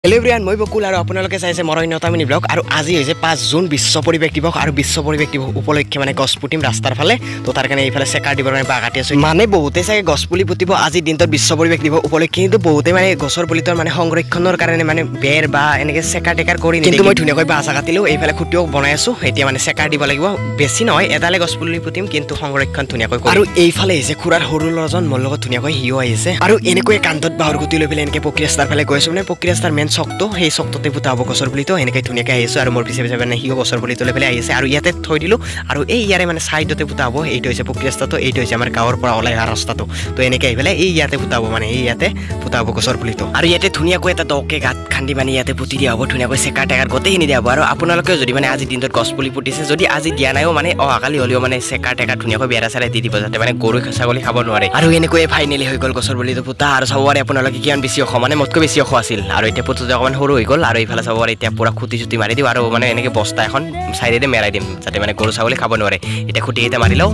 Hello' everyone, মই বকুল আৰু আপোনালোকে চাইছে মৰণ্যতা মিনি ব্লগ। আৰু আজি হৈছে 5 জুন বিশ্ব পৰিৱেশ দিৱস। আৰু বিশ্ব পৰিৱেশ দিৱস উপলক্ষে মানে গছ পুতিম ৰাস্তাৰ ফালে। তো তাৰ কাৰণে এইফালে চেকাৰ দিবৰ কাৰণে বাঁহ কাটি আছোঁ। মানে বহুতে চাগে গছ পুলি পুতিব আজিৰ দিনটোত বিশ্ব পৰিৱেশ দিৱস উপলক্ষে, কিন্তু বহুতে মানে গছৰ পুলিটোৰ মানে সংৰক্ষণৰ কাৰণে মানে বেৰ বা এনেকৈ চেকাৰ টেকাৰ কৰি নিয়ে। কিন্তু মই ধুনীয়াকৈ বাঁহ কাটিলোঁ, এইফালে খুঁটিও বনাই আছোঁ। এতিয়া মানে চেকাৰ দিব লাগিব, বেছি নহয়, এডালে গছ পুলি পুতিম, কিন্তু সংৰক্ষণ ধুনীয়াকৈ কৰিম। আৰু এইফালে আহিছে খুৰাৰ সৰু ল'ৰাজন, মোৰ লগত ধুনীয়াকৈ সিও আহিছে। আৰু এনেকৈ কান্ধত বাঁহৰ গুটি লৈ পেলাই এনেকৈ পকী ৰাস্তাৰ ফালে গৈ আছোঁ। মানে পকী ৰাস্তাৰ মেইন চকটো, সেই চকটোতে পুতা হ'ব গছৰ পুলিটো। এনেকৈ ধুনীয়াকৈ আহিছোঁ আৰু মোৰ পিছে পিছে মানে সিও গছৰ পুলিটো লৈ পেলাই আহিছে। আৰু ইয়াতে থৈ দিলোঁ, আৰু এই ইয়াৰে মানে চাইডতে পুতা হ'ব। এইটো হৈছে পকী ৰাস্তাটো, এইটো হৈছে আমাৰ গাঁৱৰ পৰা ওলাই অহা ৰাস্তাটো। তো এনেকৈ আহি পেলাই এই ইয়াতে পুতা হ'ব, মানে এই ইয়াতে পুতা হ'ব গছৰ পুলিটো। আৰু ইয়াতে ধুনীয়াকৈ এটা দকে গাঁত খান্দি মানে ইয়াতে পুতি দিয়া হ'ব, ধুনীয়াকৈ চেকাৰ টেকাৰ গোটেইখিনি দিয়া হ'ব। আৰু আপোনালোকেও যদি মানে আজিৰ দিনটোত গছ পুলি পুতিছে, যদি আজি দিয়া নাইও মানে অহাকালি হ'লেও মানে চেকাৰ টেকাৰ ধুনীয়াকৈ বেৰা চেৰাই দি দিব, যাতে মানে গৰু ছাগলী খাব নোৱাৰে। আৰু এনেকৈয়ে ফাইনেলি হৈ গ'ল গছৰ পুলিটো পুতা। আৰু চাব পাৰে আপোনালোকে কিমান বেছি ওখ, মানে মোতকৈ বেছি ওখ আছিল। আৰু এতিয়া পুতোতে অকণমান সৰু হৈ গ'ল। আৰু এইফালে চাব পাৰে এতিয়া পুৰা খুঁটি চুটি মাৰি দিওঁ, আৰু মানে এনেকৈ বস্তা এখন চাইডেদি মেৰাই দিম, যাতে মানে গৰু ছাগলী খাব নোৱাৰে। এতিয়া খুঁটি এটা মাৰি লওঁ।